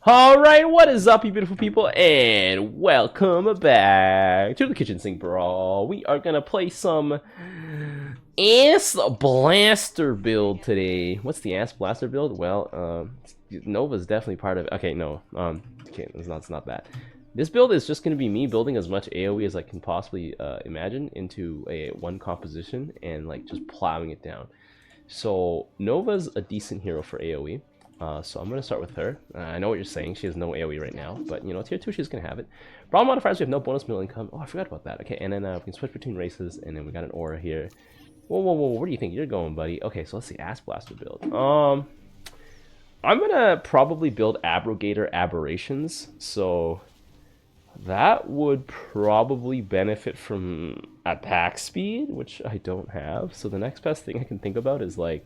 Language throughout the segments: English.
Alright, what is up, you beautiful people, and welcome back to the Kitchen Sink Brawl. We are gonna play some Ass Blaster build today. What's the Ass Blaster build? Well, Nova's definitely part of it. Okay, no, okay, it's not that. This build is just gonna be me building as much AoE as I can possibly imagine into a one composition and like just plowing it down. So Nova's a decent hero for AoE. So I'm going to start with her. I know what you're saying. She has no AoE right now. But, you know, tier 2, she's going to have it. Brawl modifiers, we have no bonus middle income. Oh, I forgot about that. Okay, and then we can switch between races. And then we got an aura here. Whoa, whoa, whoa. Where do you think you're going, buddy? Okay, so let's see. Ass Blaster build. I'm going to probably build Abrogator Aberrations. So that would probably benefit from attack speed, which I don't have. So the next best thing I can think about is, like,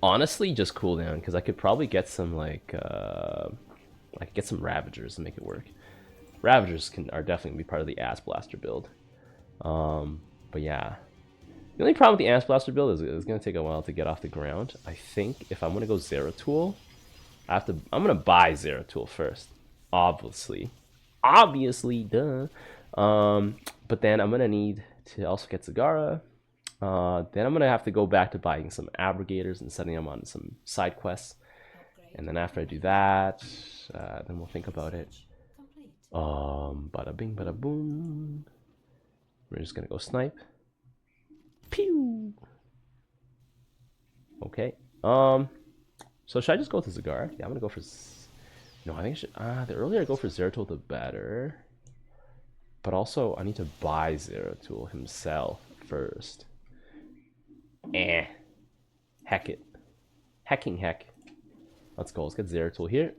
honestly, just cooldown, because I could probably get some like get some Ravagers to make it work. Ravagers are definitely gonna be part of the Ass Blaster build. But yeah, the only problem with the Ass Blaster build is it's gonna take a while to get off the ground. I think if I'm gonna go Zeratul, I'm gonna buy Zeratul first, obviously, duh. But then I'm gonna need to also get Zagara. Then I'm gonna have to go back to buying some abrogators and setting them on some side quests, and then after I do that, then we'll think about it. Bada bing, bada boom. We're just gonna go snipe. Pew. Okay. So should I just go to Zagara? Yeah, I'm gonna go for. No, I think I should. The earlier I go for Zeratul, the better. But also, I need to buy Zeratul himself first. Heck it. Heck. Let's go. Let's get Zeratul here.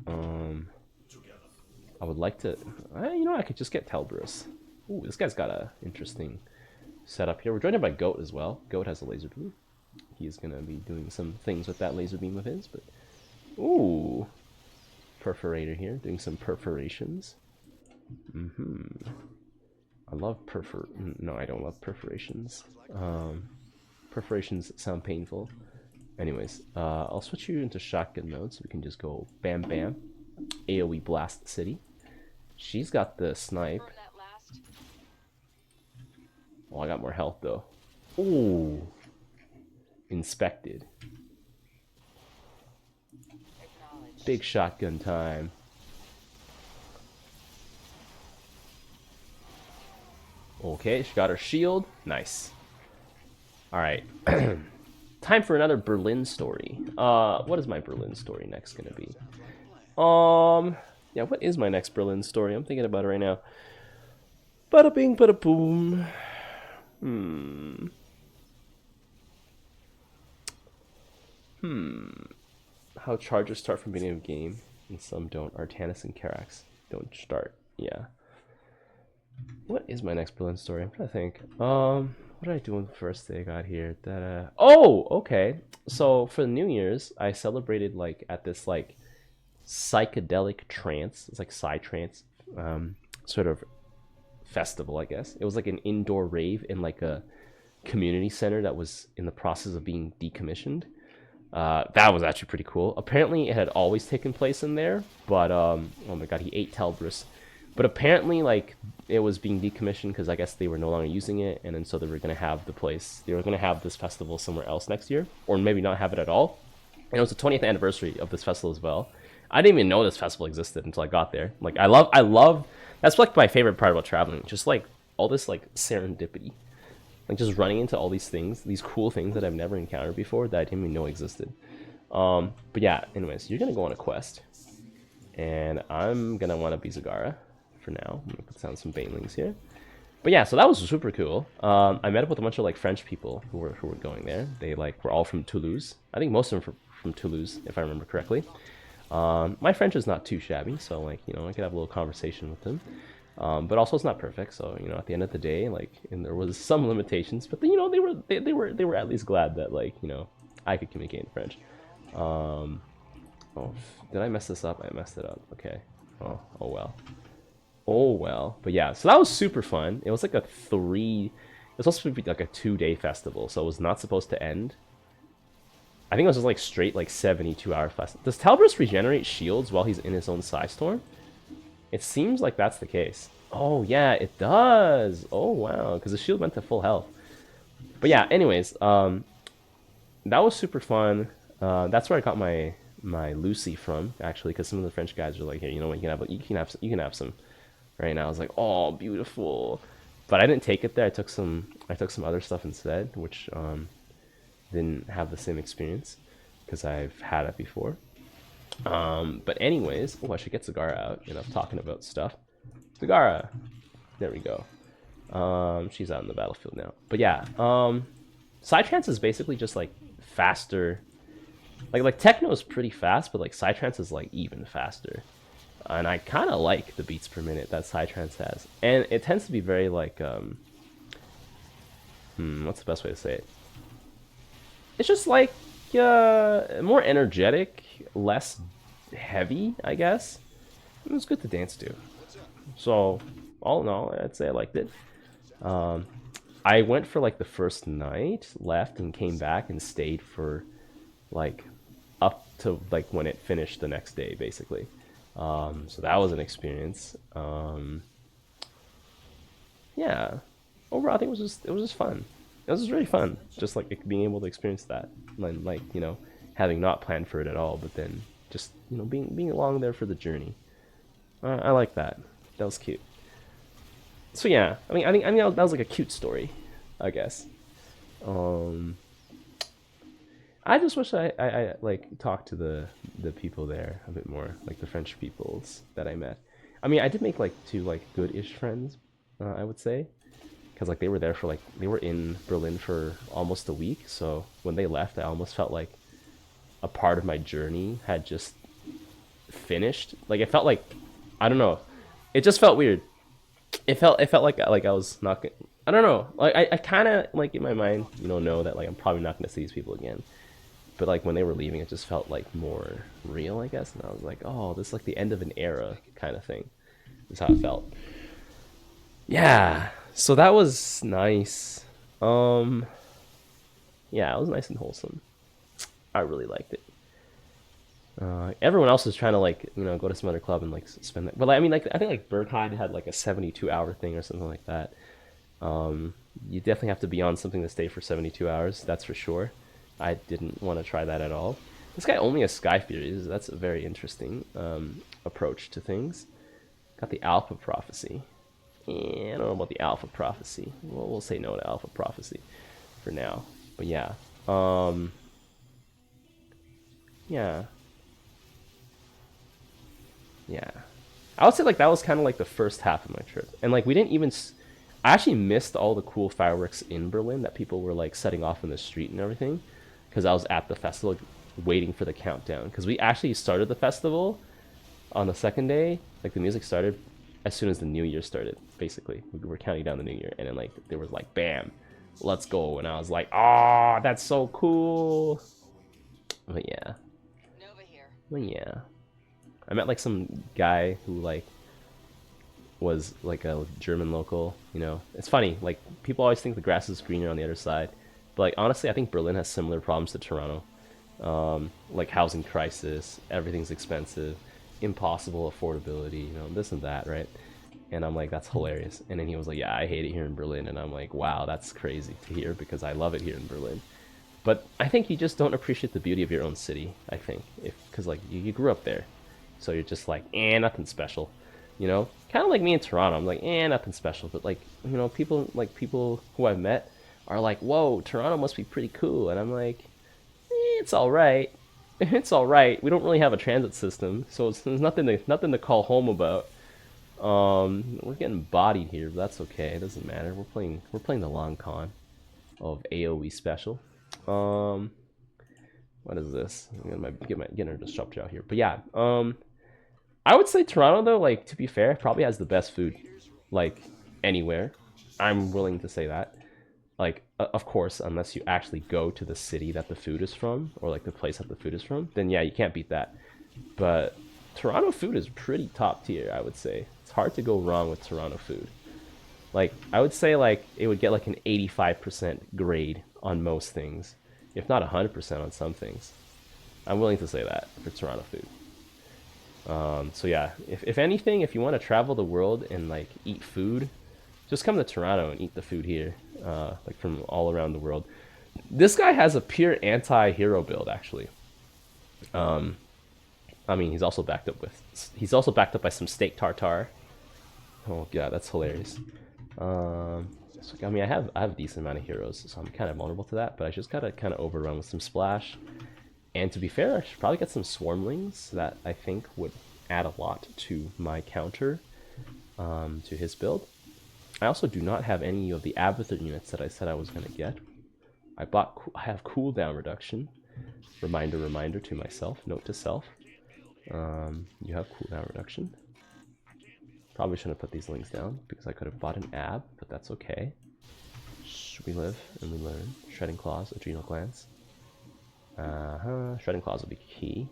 I would like to... you know, I could just get Telbrus. Ooh, this guy's got a interesting setup here. We're joined by Goat as well. Goat has a laser beam. He's going to be doing some things with that laser beam of his, but... Ooh. Perforator here, doing some perforations. I love No, I don't love perforations. Perforations sound painful. Anyways, I'll switch you into shotgun mode so we can just go bam bam. AoE blast city. She's got the snipe. Oh, I got more health though. Ooh. Inspected. Big shotgun time. Okay, she got her shield. Nice. Alright. Time for another Berlin story. What is my Berlin story next gonna be? Yeah, what is my next Berlin story? I'm thinking about it right now. Bada bing, bada boom. How chargers start from beginning of game, and some don't. Artanis and Karax don't start. Yeah. What is my next Berlin story? I'm trying to think. What did I do on the first day I got here? Oh, okay. So for the New Year's, I celebrated like at this like psychedelic trance. It's like psytrance, sort of festival, I guess. It was like an indoor rave in like a community center that was in the process of being decommissioned. That was actually pretty cool. Apparently, it had always taken place in there, but oh my god, he ate Telbrus. But apparently, like, it was being decommissioned because I guess they were no longer using it, and then so they were going to have the place, they were going to have this festival somewhere else next year, or maybe not have it at all. And it was the 20th anniversary of this festival as well. I didn't even know this festival existed until I got there. Like, I love, that's like my favorite part about traveling, just like all this like serendipity. Like just running into all these things, these cool things that I've never encountered before that I didn't even know existed. But yeah, anyways, you're going to go on a quest, and I'm going to want to be Zagara. For now, I'm gonna put down some banelings here, but yeah, so that was super cool. I met up with a bunch of like French people who were going there. They like were all from Toulouse. I think most of them from Toulouse, if I remember correctly. My French is not too shabby, so like, you know, I could have a little conversation with them. But also it's not perfect, so you know, at the end of the day, like, and there was some limitations, but you know, they were at least glad that, like, you know, I could communicate in French. Oh, did I mess this up? I messed it up. Okay. Oh well. Oh well. But yeah, so that was super fun. It was like it was supposed to be like a 2-day festival, so it was not supposed to end I think it was just like straight like 72 hours fast. Does Talburst regenerate shields while he's in his own Psy Storm? It seems like that's the case. Oh yeah, it does. Oh wow, because the shield went to full health. But yeah, anyways, that was super fun. That's where I got my Lucy from, actually, because some of the French guys are like, hey, you know what, you can have some right now. I was like, oh, beautiful. But I didn't take it there. I took some other stuff instead, which didn't have the same experience because I've had it before. But anyways, oh, I should get Zagara out. You know, talking about stuff. Zagara, there we go. She's out in the battlefield now. But yeah, Psytrance is basically just like faster. Like Techno is pretty fast, but like Psytrance is like even faster. And I kind of like the beats per minute that Psytrance has, and it tends to be very like what's the best way to say it? It's just like more energetic, less heavy, I guess. It was good to dance to. So all in all, I'd say I liked it. I went for like the first night, left and came back and stayed for like up to like when it finished the next day, basically. So that was an experience. Yeah, overall I think it was just fun. It was just really fun, just like being able to experience that, and like, you know, having not planned for it at all, but then just, you know, being along there for the journey. I like that. That was cute. So yeah, I mean that was like a cute story, I guess. I just wish I like talked to the people there a bit more, like the French peoples that I met. I mean, I did make like two like good-ish friends, I would say, because like they were there for like, they were in Berlin for almost a week. So when they left, I almost felt like a part of my journey had just finished. Like it felt like, I don't know, it just felt weird. It felt like I was not gonna, I don't know, like I kind of like in my mind, you know that like I'm probably not gonna see these people again. But like when they were leaving, it just felt like more real, I guess. And I was like, oh, this is like the end of an era kind of thing. Is how it felt. Yeah, so that was nice. Yeah, it was nice and wholesome. I really liked it. Everyone else was trying to like, you know, go to some other club and like spend that. Well, I mean, like I think like Berghain had like a 72-hour thing or something like that. You definitely have to be on something to stay for 72 hours. That's for sure. I didn't want to try that at all. This guy only has Sky Furies. That's a very interesting approach to things. Got the Alpha Prophecy. I don't know about the Alpha Prophecy. We'll say no to Alpha Prophecy for now. But yeah. Yeah. Yeah. I would say like that was kind of like the first half of my trip. And like we didn't even... I actually missed all the cool fireworks in Berlin that people were like setting off in the street and everything. Because I was at the festival waiting for the countdown. Because we actually started the festival on the second day. Like the music started as soon as the new year started, basically. We were counting down the new year. And then like there was like, bam, let's go. And I was like, oh, that's so cool. But yeah. But yeah. I met like some guy who like was like a German local, you know. It's funny, like people always think the grass is greener on the other side. But like honestly, I think Berlin has similar problems to Toronto. Like housing crisis, everything's expensive, impossible affordability, you know, this and that, right? And I'm like, that's hilarious. And then he was like, yeah, I hate it here in Berlin. And I'm like, wow, that's crazy to hear because I love it here in Berlin. But I think you just don't appreciate the beauty of your own city, I think. Because like you grew up there. So you're just like, nothing special. You know? Kind of like me in Toronto. I'm like, nothing special. But like, you know, people who I've met are like, whoa, Toronto must be pretty cool. And I'm like, it's alright. It's alright. We don't really have a transit system. So there's nothing to call home about. We're getting bodied here, but that's okay. It doesn't matter. We're playing the long con of AoE special. What is this? I'm gonna get her disrupt out here. But yeah, I would say Toronto though, like to be fair, probably has the best food, like anywhere. I'm willing to say that. Like, of course, unless you actually go to the city that the food is from, or like the place that the food is from, then yeah, you can't beat that. But Toronto food is pretty top tier, I would say. It's hard to go wrong with Toronto food. Like, I would say like it would get like an 85% grade on most things. if not 100% on some things. I'm willing to say that for Toronto food. So yeah, if anything, if you want to travel the world and like eat food, just come to Toronto and eat the food here, like from all around the world. This guy has a pure anti-hero build, actually. I mean, he's also backed up by some steak tartare. Oh god, that's hilarious. So, I mean, I have a decent amount of heroes, so I'm kind of vulnerable to that. But I just gotta kind of overrun with some splash. And to be fair, I should probably get some swarmlings that I think would add a lot to my counter, to his build. I also do not have any of the Abathur units that I said I was gonna get. I have cooldown reduction. Reminder to myself. Note to self. You have cooldown reduction. Probably shouldn't have put these links down because I could have bought an ab, but that's okay. We live and we learn. Shredding Claws, Adrenal Glands. Shredding Claws will be key.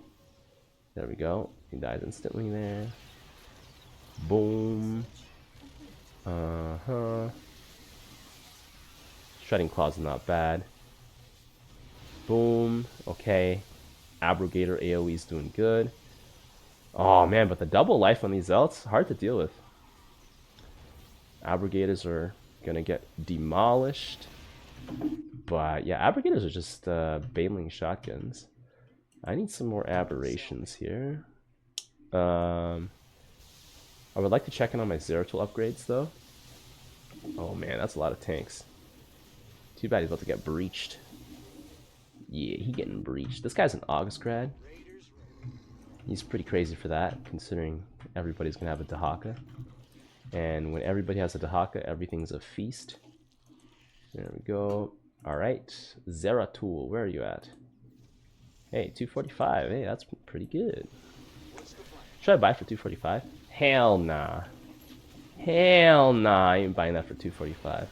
There we go. He dies instantly there. Boom. Shredding Claws is not bad. Boom. Okay. Abrogator AoE is doing good. Oh man, but the double life on these Zelts, hard to deal with. Abrogators are gonna get demolished. But yeah, Abrogators are just bailing shotguns. I need some more aberrations here. I would like to check in on my Zeratul upgrades though. Oh man, that's a lot of tanks. Too bad he's about to get breached. Yeah, he getting breached. This guy's an August grad. He's pretty crazy for that, considering everybody's gonna have a Dahaka. And when everybody has a Dahaka, everything's a feast. There we go. Alright, Zeratul, where are you at? Hey, 245. Hey, that's pretty good. Should I buy for 245? Hell nah. Hell nah, I ain't buying that for 245.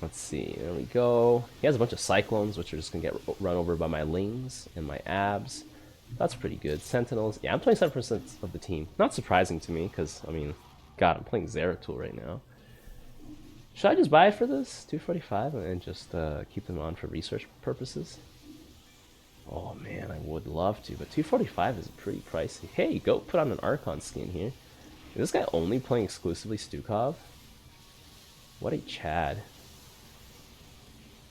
Let's see, there we go. He has a bunch of Cyclones, which are just gonna get run over by my Lings and my Abs. That's pretty good. Sentinels, yeah, I'm 27% of the team. Not surprising to me, because, I mean, God, I'm playing Zeratul right now. Should I just buy it for this? 245 and just keep them on for research purposes? Oh man, I would love to, but 245 is pretty pricey. Hey, go put on an Archon skin here. Is this guy only playing exclusively Stukov? What a Chad.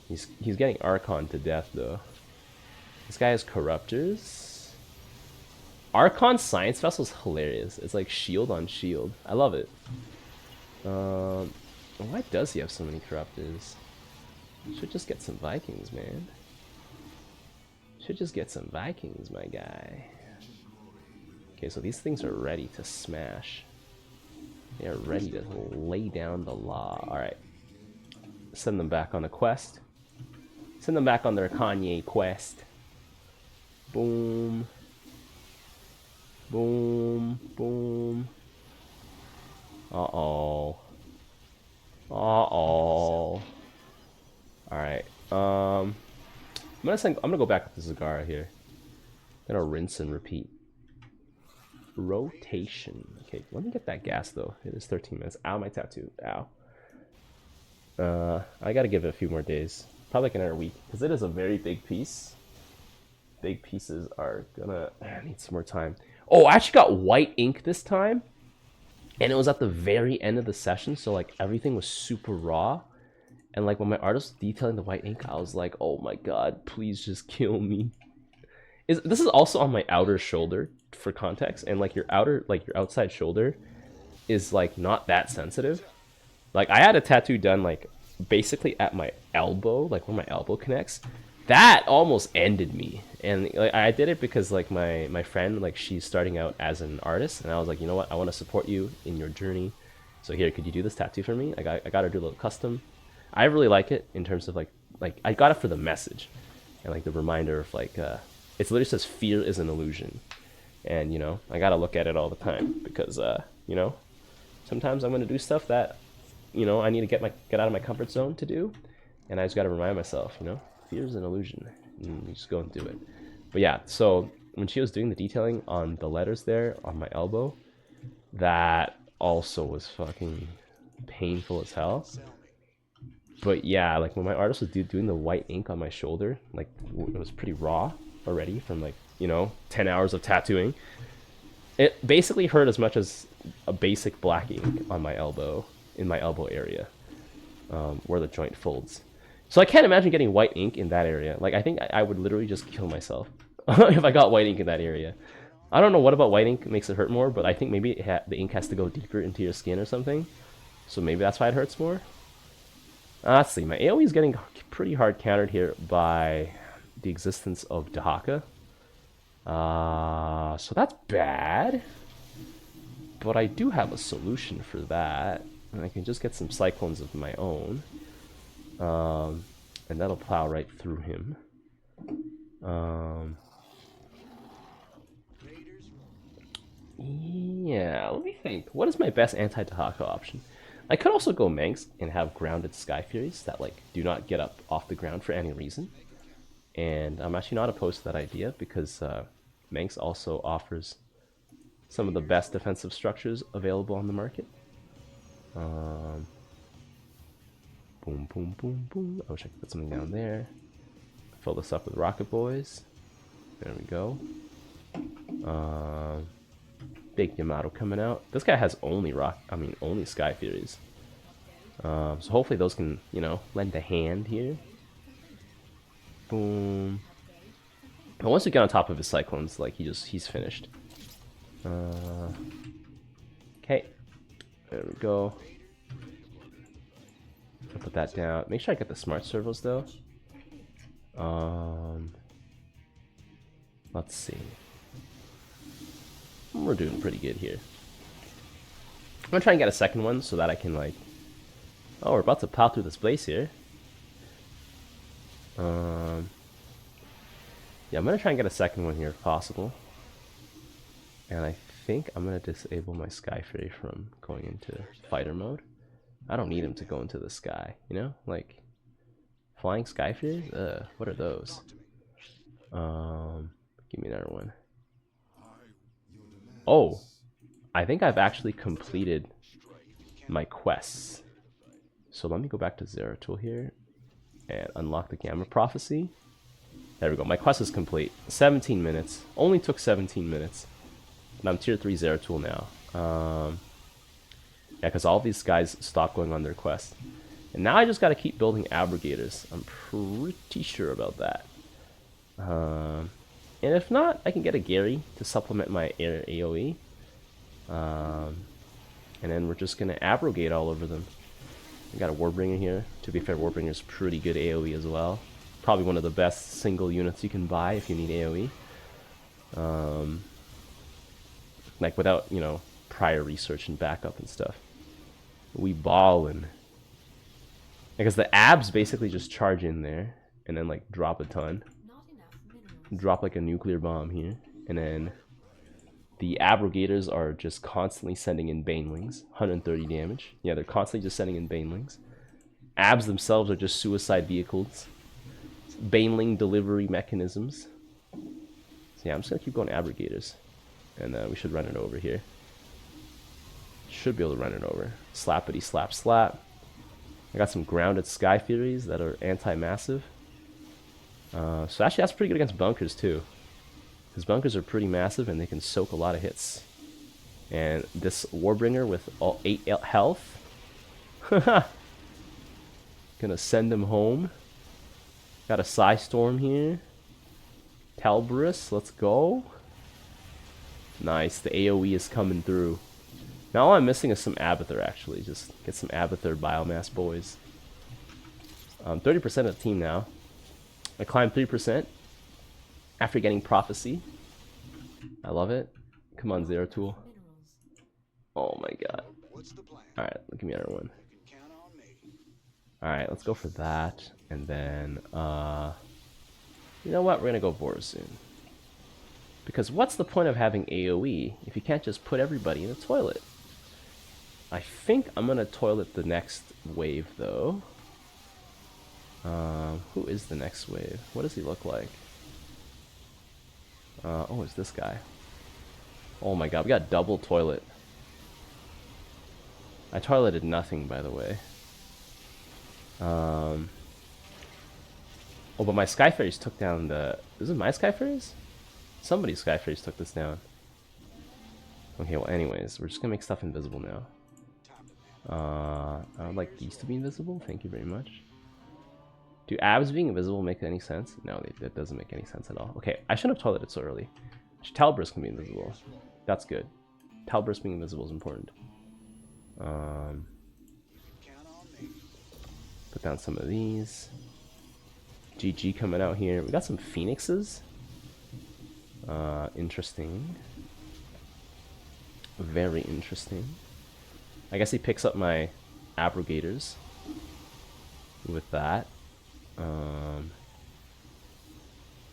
He's getting Archon to death though. This guy has Corruptors. Archon Science Vessel is hilarious. It's like shield on shield. I love it. Why does he have so many Corruptors? Should just get some Vikings, man. Should just get some Vikings, my guy. Okay, so these things are ready to smash. They are ready to lay down the law. Alright. Send them back on a quest. Send them back on their Kanye quest. Boom. Boom. Boom. Uh-oh. Uh-oh. Alright. I'm gonna go back with the Zagara here. I'm gonna rinse and repeat. Rotation. Okay, let me get that gas though. It is 13 minutes. Ow, my tattoo. Ow. I gotta give it a few more days. Probably like another week. Because it is a very big piece. Big pieces are gonna need some more time. Oh, I actually got white ink this time. And it was at the very end of the session. So like everything was super raw. And like when my artist was detailing the white ink, I was like, oh my god, please just kill me. This is also on my outer shoulder for context, and like your outside shoulder is like not that sensitive. Like I had a tattoo done like basically at my elbow, like where my elbow connects. That almost ended me. And like I did it because like my friend, like she's starting out as an artist, and I was like, you know what, I want to support you in your journey. So here, could you do this tattoo for me? I got her to do a little custom. I really like it in terms of like I got it for the message and like the reminder of like it literally says fear is an illusion, and you know I gotta look at it all the time because you know sometimes I'm gonna do stuff that you know I need to get out of my comfort zone to do, and I just gotta remind myself, you know, fear is an illusion, and you just go and do it. But yeah, so when she was doing the detailing on the letters there on my elbow, that also was fucking painful as hell. But yeah, like when my artist was doing the white ink on my shoulder, like it was pretty raw already from like, you know, 10 hours of tattooing. It basically hurt as much as a basic black ink on my elbow, in my elbow area, where the joint folds. So I can't imagine getting white ink in that area. Like I think I would literally just kill myself if I got white ink in that area. I don't know what about white ink makes it hurt more, but I think maybe the ink has to go deeper into your skin or something. So maybe that's why it hurts more. Let's see, my AoE is getting pretty hard countered here by the existence of Dahaka. So that's bad. But I do have a solution for that. And I can just get some Cyclones of my own. And that'll plow right through him. Yeah, let me think. What is my best anti-Dahaka option? I could also go Manx and have grounded Sky Furies that like do not get up off the ground for any reason. And I'm actually not opposed to that idea because Manx also offers some of the best defensive structures available on the market. Boom, boom, boom, boom. I wish I could put something down there. Fill this up with Rocket Boys. There we go. Big Yamato coming out. This guy has only only Sky Furies. So hopefully those can, you know, lend a hand here. Boom. But once we get on top of his Cyclones, like he's finished. Okay. There we go. I'll put that down. Make sure I get the smart servos though. Let's see. We're doing pretty good here. I'm gonna try and get a second one so that I can like... Oh, we're about to plow through this place here. Yeah, I'm gonna try and get a second one here if possible. And I think I'm gonna disable my Sky Fury from going into fighter mode. I don't need him to go into the sky, you know? Like, flying Sky Furies? What are those? Give me another one. Oh, I think I've actually completed my quests. So let me go back to Zeratul here and unlock the Gamma Prophecy. There we go, my quest is complete. 17 minutes, only took 17 minutes. And I'm tier 3 Zeratul now. Yeah, because all these guys stopped going on their quest. And now I just gotta keep building Abrogators. I'm pretty sure about that. And if not, I can get a Gary to supplement my air AoE. And then we're just gonna abrogate all over them. We got a Warbringer here. To be fair, Warbringer's pretty good AoE as well. Probably one of the best single units you can buy if you need AoE. Like without, you know, prior research and backup and stuff. We ballin'. Because the abs basically just charge in there and then like drop a ton. Drop like a nuclear bomb here. And then the abrogators are just constantly sending in banelings. 130 damage. Yeah, they're constantly just sending in banelings. Abs themselves are just suicide vehicles. Baneling delivery mechanisms. So yeah, I'm just gonna keep going abrogators. And we should run it over here. Should be able to run it over. Slappity slap slap. I got some grounded Sky Furies that are anti-massive. So actually that's pretty good against bunkers too. Because bunkers are pretty massive and they can soak a lot of hits. And this Warbringer with all 8 health. Gonna send him home. Got a Psystorm here. Talbrus, let's go. Nice, the AoE is coming through. Now all I'm missing is some Abathur actually. Just get some Abathur biomass boys. 30% of the team now. I climbed 3% after getting Prophecy. I love it. Come on, Zeratul. Oh my god. Alright, give me another one. Alright, let's go for that. And then, you know what? We're gonna go Vorusune. Because what's the point of having AoE if you can't just put everybody in a toilet? I think I'm gonna toilet the next wave though. Who is the next wave? What does he look like? Oh, it's this guy. Oh my god, we got double toilet. I toileted nothing, by the way. Oh, but my Sky Fairies took down the... Is it my Sky Fairies? Somebody's Sky Fairies took this down. Okay, well anyways, we're just gonna make stuff invisible now. I would like these to be invisible, thank you very much. Do abs being invisible make any sense? No, that doesn't make any sense at all. Okay, I shouldn't have toileted so early. Talburst can be invisible. That's good. Talburst being invisible is important. Put down some of these. GG coming out here. We got some Phoenixes. Interesting. Very interesting. I guess he picks up my Abrogators with that.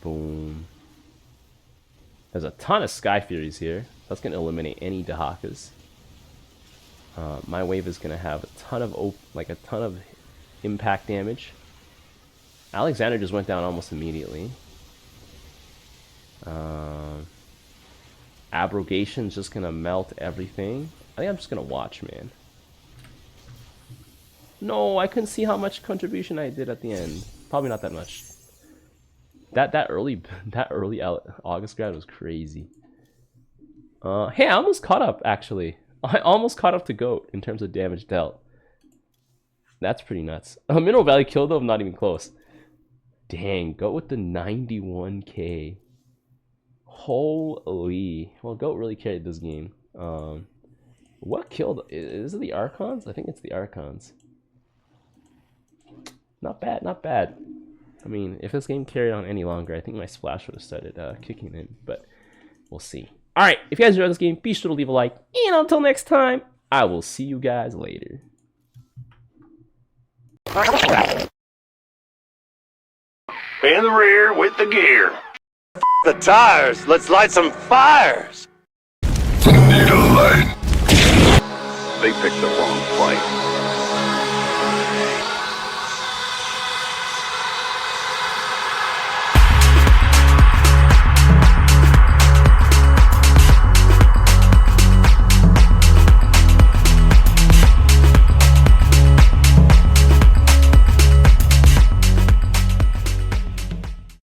Boom. There's a ton of Sky Furies here. That's going to eliminate any Dahakas. My wave is going to have a ton of impact damage. Alexander just went down almost immediately. Abrogation's just going to melt everything. I think I'm just going to watch, man. No, I couldn't see how much contribution I did at the end. Probably not that much. That early August grad was crazy. Hey, I almost caught up actually. I almost caught up to Goat in terms of damage dealt. That's pretty nuts. Mineral Valley kill though, I'm not even close. Dang, Goat with the 91k. Holy. Well, Goat really carried this game. What killed? Is it the Archons? I think it's the Archons. Not bad, not bad. I mean, if this game carried on any longer, I think my splash would have started kicking in, but we'll see. Alright, if you guys enjoyed this game, be sure to leave a like, and until next time, I will see you guys later. In the rear with the gear. The tires, let's light some fires. Need a light. They picked the wrong fight.